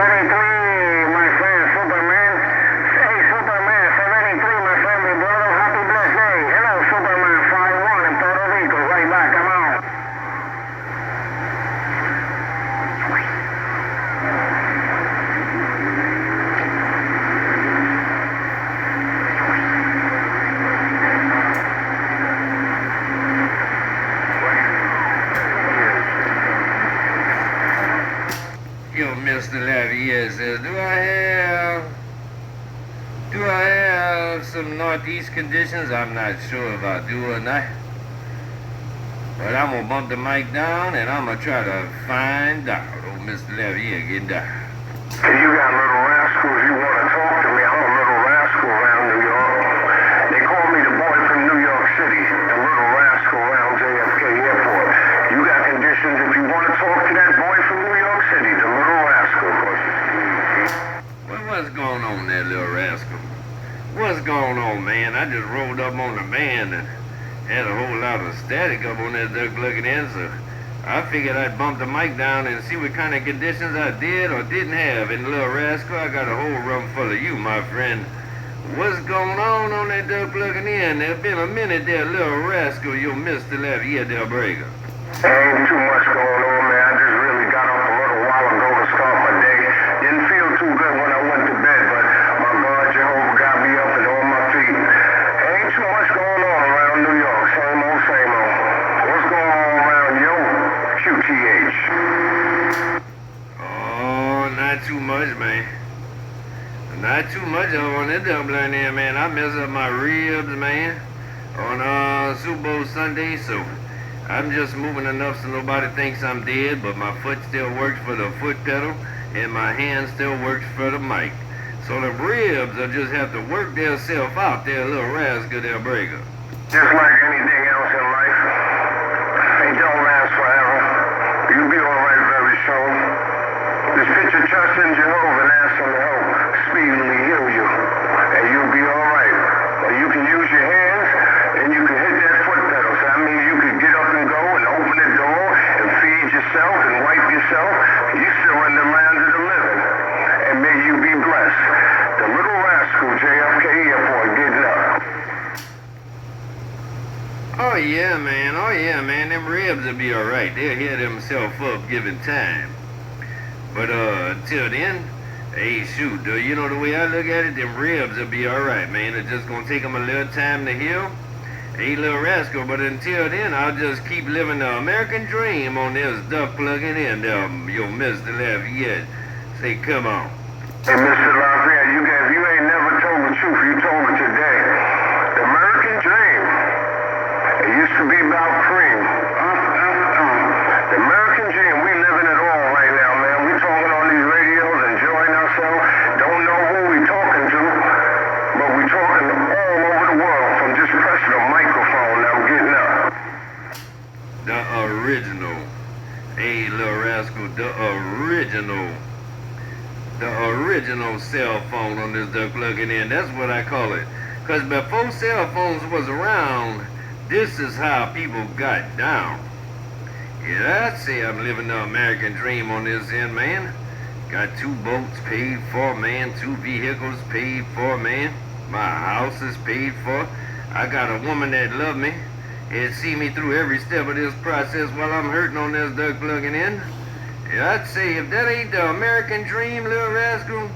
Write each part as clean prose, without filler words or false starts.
73, my friend, Superman. Hey, Superman, 73, my friend, my brother. Happy blessed day. Hello, Superman, 5-1 in Puerto Rico. Right back, come on. Yo, Mr. Lavie says, do I have some northeast conditions? I'm not sure if I do or not. But I'm gonna bump the mic down and I'm gonna try to find out. Oh, Mr. Lavie getting down. Hey, you got little rascals, you want to talk to me? I'm a little rascal around New York. They call me the boy from New York City, the little rascal around JFK Airport. You got conditions if you want to talk to that boy from New York City, the little rascal. Well, what's going on there, little rascal? What's going on, man? I just rolled up on the band and had a whole lot of static up on that duck looking in, so I figured I'd bump the mic down and see what kind of conditions I did or didn't have. And little rascal, I got a whole room full of you, my friend. What's going on that duck looking in? There's been a minute there, little rascal, you Mr. Lavie del Breaker. Ain't too much going on, man. I just really got up a little while ago to start my day. Didn't feel too good when I went to bed, but my God, Jehovah got me up and on my feet. Ain't too much going on around New York. Same old, same old. What's going on around you? QTH. Oh, not too much, man. Not too much on that dumpling there, man. I messed up my ribs, man, on Super Bowl Sunday, so I'm just moving enough so nobody thinks I'm dead, but my foot still works for the foot pedal, and my hand still works for the mic. So the ribs will just have to work themselves out there, little rascal, they'll break up. Just like anything else in life, it don't last forever. You'll be alright very soon. Just put your trust in Jehovah and ask him to help speedily heal you, and you'll be alright. Or you can use your hands, and you can hit that foot pedal. So that means you can get up and go and open the door and feed yourself and wipe yourself. You still in the land of the living. And may you be blessed. The little rascal, JFK Airport, getting up. Oh yeah, man, them ribs will be alright. They'll hear themselves up given time. But until then, hey shoot, you know the way I look at it, them ribs will be alright, man. It's just gonna take them a little time to heal. Hey, little rascal, but until then, I'll just keep living the American dream on this duck plugging in there, yo Mr. Lafayette. Say, come on. Hey, Mr. Lafayette, you ain't never told the truth. You told it today. The American dream. It used to be about cream. The American dream, we living it all right now, man. We talking on these radios, enjoying ourselves. Don't know who we talking to, but we talking all over the world from just pressing a microphone. Now I'm getting up. The original. Hey, little rascal, the original cell phone on this duck plugging in. That's what I call it. Because before cell phones was around, this is how people got down. Yeah, I'd say I'm living the American dream on this end, man. Got 2 boats paid for, man. 2 vehicles paid for, man. My house is paid for. I got a woman that love me and see me through every step of this process while I'm hurting on this duck plugging in. Yeah, I'd say if that ain't the American dream, little rascal,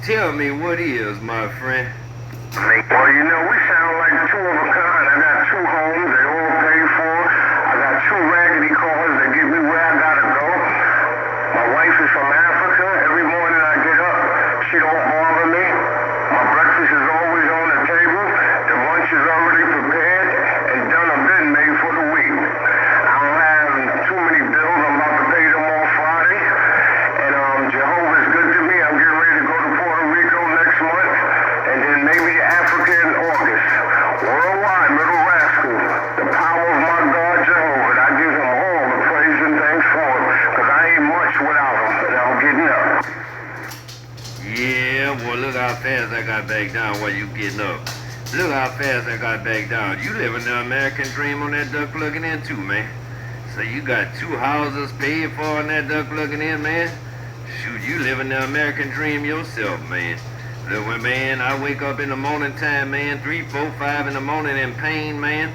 tell me what is, my friend. Well, you know, we sound like 2 of a kind. I got 2 homes, they all paid for. I got 2 raggedy cars that get me where I gotta go. My wife is from Africa. Every morning I get up, she don't bother me. My breakfast is always on the table. The lunch is already prepared and done and been made for the week. I don't have too many bills. I'm about to pay them on Friday. And Jehovah's good to me. I'm getting ready to go to Puerto Rico next month. And then maybe Africa in August. Worldwide, little rascal. The power of my God, Jehovah. I give him all the praise and thanks for it. Because I ain't much without him. And I'm getting up. Yeah, well, look how fast I got back down while you getting up. Look how fast I got back down. You living the American dream on that duck plugging in too, man. So you got 2 houses paid for on that duck plugging in, man. Shoot, you living the American dream yourself, man. Look, man, I wake up in the morning time, man, 3, 4, 5 in the morning in pain, man.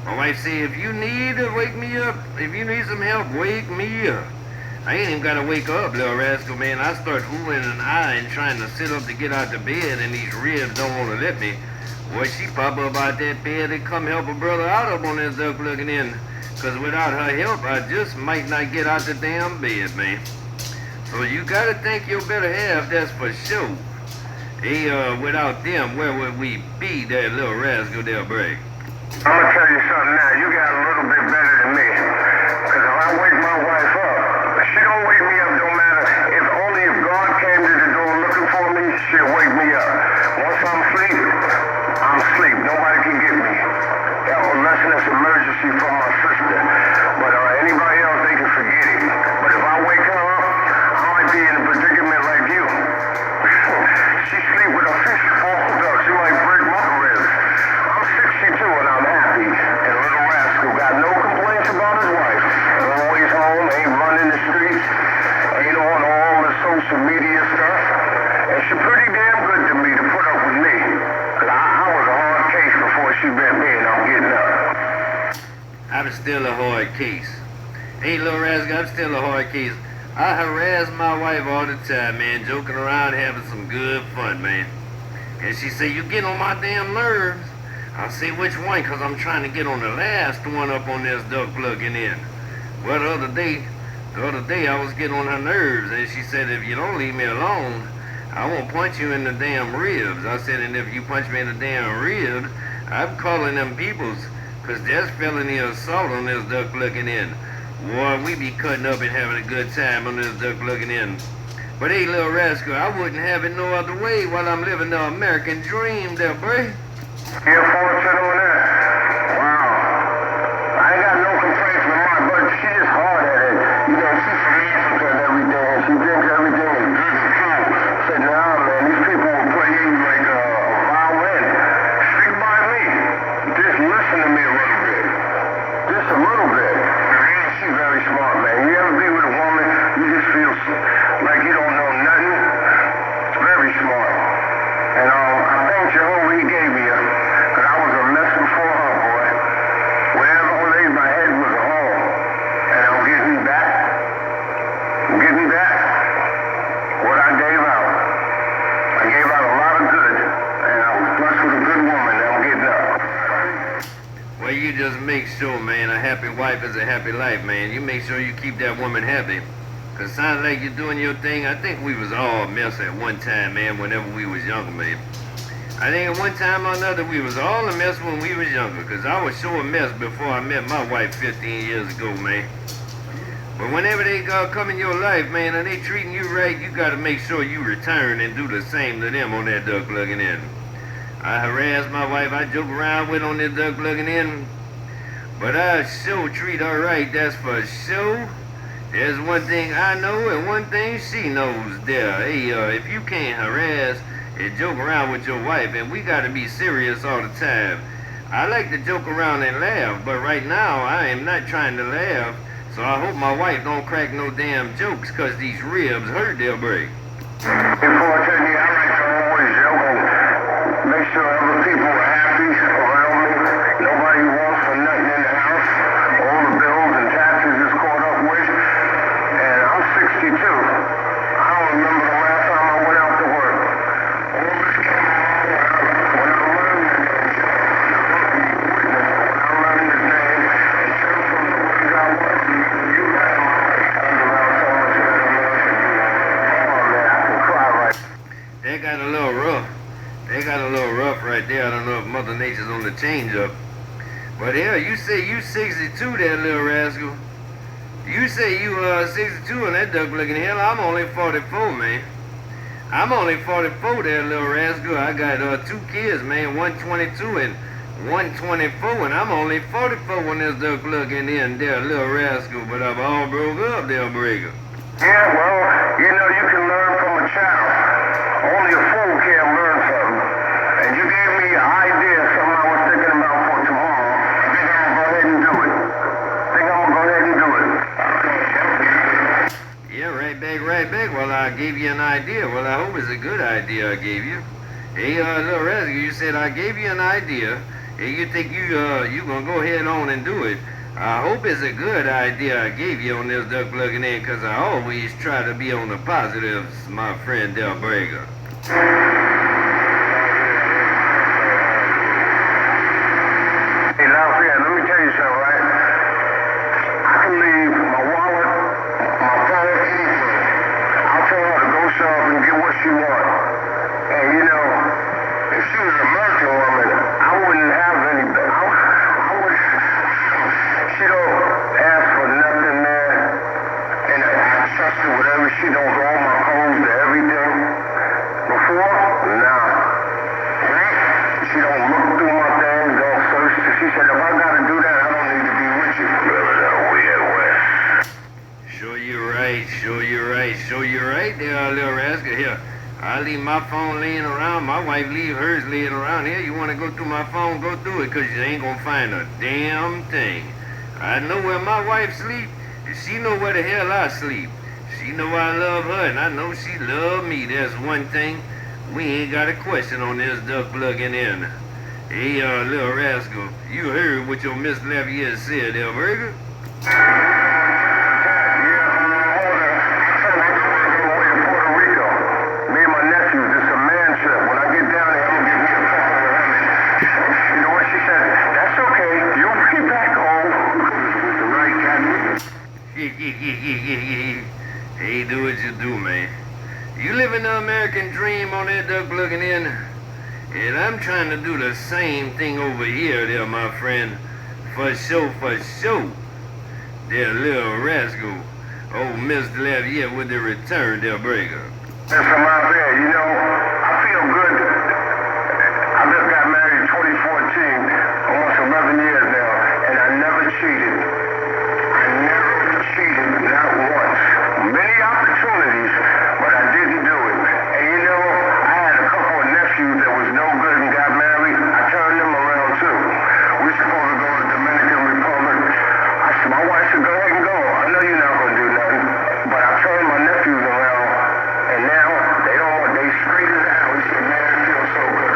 My wife say, if you need to wake me up, if you need some help, wake me up. I ain't even gotta wake up, little rascal, man. I start hooing and eyeing, trying to sit up to get out the bed, and these ribs don't want to let me. Boy, she pop up out that bed and come help a brother out up on this duck looking in. Cause without her help, I just might not get out the damn bed, man. So you gotta thank your better half, that's for sure. Hey, without them, where would we be, that little rascal there, Bragg? I'm gonna tell you something now. You got a little bit better than me. Cause if I wake my wife up, she don't wake me up, don't matter. Only if God came to the door looking for me, she'll wake me up. Once I'm asleep, I'm asleep. Nobody can get me. Unless it's emergency from my sister. But anybody else, they can forget it. But if I wake her up, I might be in a predicament like you. She sleep with her fish folded up. She might break my ribs. I'm 62 and I'm happy. And little rascal got no complaints about his wife. Always home, ain't running the streets, ain't on all the social media stuff. And she pretty damn good to me to put up with me. Cause I was a hard case before she met me and I'm getting up. I'm still a hard case. Hey, little rascal, I'm still a hard case. I harass my wife all the time, man, joking around, having some good fun, man. And she say, you get on my damn nerves. I say, which one? Because I'm trying to get on the last one up on this duck plugging in. Well, the other day I was getting on her nerves, and she said, if you don't leave me alone, I won't punch you in the damn ribs. I said, and if you punch me in the damn ribs, I'm calling them peoples, because there's felony assault on this duck looking in. Boy, we be cutting up and having a good time on this duck looking in. But hey, little rascal, I wouldn't have it no other way while I'm living the American dream there, boy. You're fortunate on that. Wow. I ain't got no complaints with mine, but she is hard at it. You know, she's from Africa and everything, and she thinks everything is good and true. I said, nah, man, these people will play you like a violin. Stick by me. Just listen to me a little bit. Just a little bit. She's very smart, man. You ever be with a woman, you just feel like you don't know nothing? It's very smart. And I thank Jehovah he gave me her, because I was a mess before her, boy. Wherever I laid my head was a home. And I'm getting back. I'm getting back what I gave out. I gave out a lot of good, and I was blessed with a good woman, and I'm getting up. Well, you just make sure, man, a happy wife is a happy life, man. You make sure you keep that woman happy. Cause sounds like you're doing your thing. I think we was all a mess at one time, man, whenever we was younger, man. I think at one time or another we was all a mess when we was younger. Cause I was sure a mess before I met my wife 15 years ago, man. But whenever they come in your life, man, and they treating you right, you gotta make sure you return and do the same to them on that duck looking in. I harass my wife, I joke around with on this duck looking in. But I sure treat her right, that's for sure. There's one thing I know and one thing she knows there. Hey, if you can't harass and joke around with your wife, and we gotta be serious all the time. I like to joke around and laugh, but right now I am not trying to laugh. So I hope my wife don't crack no damn jokes, cause these ribs hurt their break. Unfortunately, I like to always joke and make sure other people are happy around me. Nobody wants for nothing in the house. All the bills and taxes is caught up with. And I'm 62. I don't remember the last time I went out to work. All this came along when I learned the name. When I learned his name and turned from the ways I was, you left my life turned around so much better, man. Oh, man, I can cry right now. They got a little rough. They got a little rough right there. I don't know if Mother Nature's on the change up. But yeah, you say you 62 there, little rascal. You say you 62 and that duck looking hell. I'm only 44, man. I'm only 44 there, little rascal. I got 2 kids, man. 122 and 124, and I'm only 44 when this duck looking in there, little rascal. But I've all broke up there, breaker. Yeah, well, you know, you can learn from a child. Only a fool can learn something. And you gave me an idea, something I was thinking about for tomorrow. I think I'm going to go ahead and do it. Yeah, right right back, right back. Well, I gave you an idea. Well, I hope it's a good idea I gave you. Hey, little rascal, you said I gave you an idea, and you think you gonna go ahead on and do it. I hope it's a good idea I gave you on this duck plugging in, because I always try to be on the positives, my friend Del Brega. Hey, Lafayette, let me tell you something, right? I can leave my wallet, my phone, anything. I'll tell her to go shop and get what she wants. And you know, if she was an American woman, I wouldn't have any. I would. She don't ask for nothing, man. And I trust her with every. She knows all my codes and everything. Before, nah. She don't look through my things, don't search. She said, if I gotta do that, I don't need to be with you. We at West. Sure you're right, sure you're right, sure you're right there, little rascal. Here, I leave my phone laying around, my wife leave hers laying around. Here, you want to go through my phone, go through it, because you ain't going to find a damn thing. I know where my wife sleep, and she know where the hell I sleep. She know I love her, and I know she love me. That's one thing. We ain't got a question on this duck plugging in. Hey, little rascal, you heard what your Miss Lafayette said, El Burger? Hey, do what you do, man. You living the American dream on that duck plugging in, and I'm trying to do the same thing over here there, my friend. For sure, for sure. There, little rascal. Old Mr. Lafayette with the return, Del Brega. Listen, Lafayette, you know, I feel good. I just got married in 2014, almost 11 years now, and I never cheated. I never cheated, not once. Many opportunities, but I didn't do it. And you know, I had a couple of nephews that was no good and got married. I turned them around too. We supposed to go to the Dominican Republic. I said, my wife said, go ahead and go. I know you're not going to do nothing. But I turned my nephews around, and now they straight as out. He said, man, it feels so good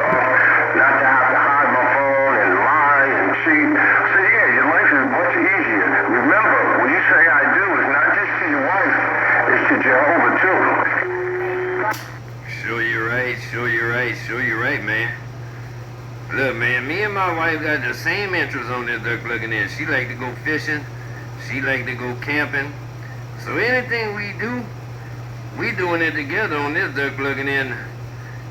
not to have to hide my phone and lie and cheat. So yeah, your life is much easier. Remember, when you say I do, it's not just to your wife, it's to Jehovah too. Sure you're right, sure you're right, sure you're right, man. Look, man, me and my wife got the same interests on this duck plugging in. She like to go fishing, she like to go camping. So anything we do, we doing it together on this duck plugging in,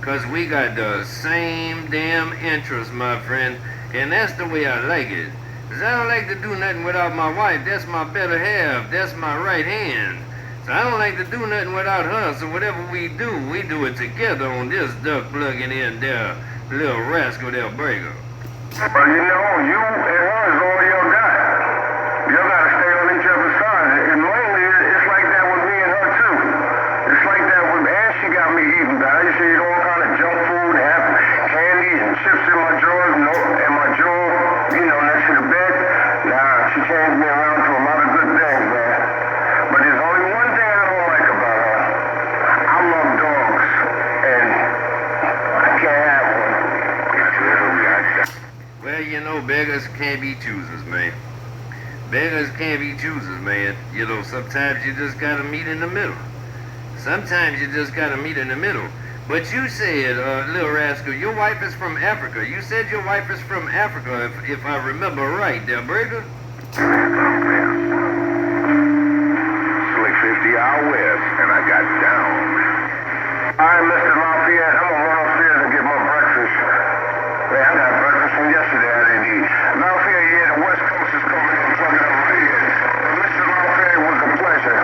cause we got the same damn interests, my friend. And that's the way I like it. Cause I don't like to do nothing without my wife. That's my better half. That's my right hand. So I don't like to do nothing without her. So whatever we do it together on this duck plugging in there, little rascal Del Brega. Well, you know, you and her is all y'all got. Y'all gotta stay on each other's side. And mainly, it's like that with me and her too. It's like that with, and she got me eating bad. I used to eat all kind of junk food, have candy and chips in my drawers, and my drawer, you know, next to the bed. Nah, she changed me around to a lot of good things, man. But there's only one thing I don't like about her. I love dogs, and I can't have one. Well, you know, beggars can't be choosers, man. Beggars can't be choosers, man. You know, sometimes you just gotta meet in the middle. Sometimes you just gotta meet in the middle. But you said, little rascal, your wife is from Africa. You said your wife is from Africa, if I remember right, Del Brega? Slick 50 out west, and I got down. All right, Mr. Lafayette, I'm gonna run upstairs and get my breakfast. Man, I got breakfast from yesterday I didn't eat. Lafayette, yeah, the West Coast is coming in and plugging up right here. But Mr. Lafayette, it was a pleasure.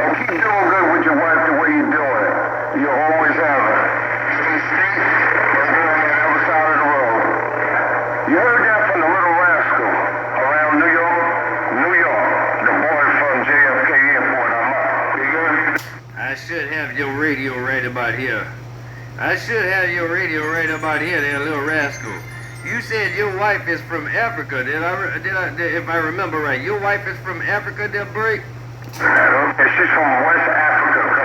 And keep doing good with your wife the way you're doing it. You always have her. Stay safe and go on that other side of the road. You heard that from the little rascal around New York? New York, the boy from JFK Airport. I'm up. You heard? I should have your radio right about here. I should have your radio right about here, there, little rascal. You said your wife is from Africa. If I remember right, your wife is from Africa, Del Brega? She's from West Africa.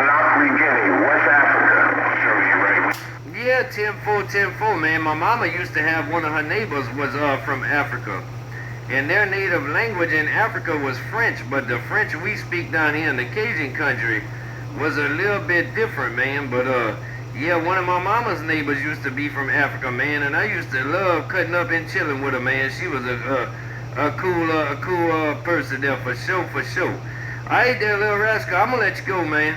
10-4, man. My mama used to have one of her neighbors was from Africa. And their native language in Africa was French, but the French we speak down here in the Cajun country was a little bit different, man. But yeah, one of my mama's neighbors used to be from Africa, man, and I used to love cutting up and chilling with her, man. She was a cool person there for sure, for sure. All right, there, little rascal. I'm gonna let you go, man.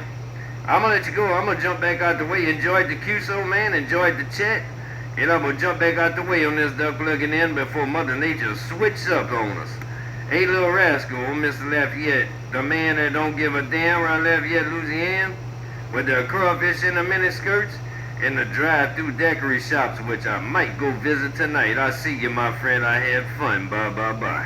I'm gonna let you go. I'm gonna jump back out the way. Enjoyed the QSO, man. Enjoyed the chat. And I'm gonna jump back out the way on this duck looking in before Mother Nature switches up on us. Hey, little rascal, Mr. Lafayette, the man that don't give a damn around Lafayette, Louisiana, with the crawfish in the mini skirts and the drive-through daiquiri shops, which I might go visit tonight. I see you, my friend. I had fun. Bye, bye, bye.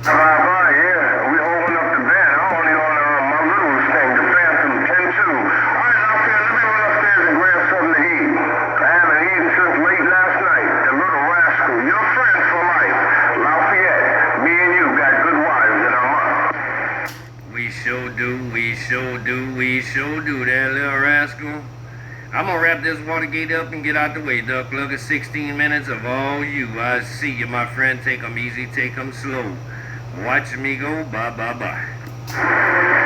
Bye, yeah. We holding up the band. I'm only on my little thing, the Phantom 10-2. All right, Lafayette, let me run upstairs and grab something to eat. I haven't eaten since late last night. The little rascal, your friend for life. Lafayette, me and you got good wives in our month. We sure do, we sure do that, little rascal. I'm gonna wrap this Watergate up and get out the way, duck. Look at 16 minutes of all you. I see you, my friend. Take 'em easy, take 'em slow. Watch me go. Bye, bye, bye.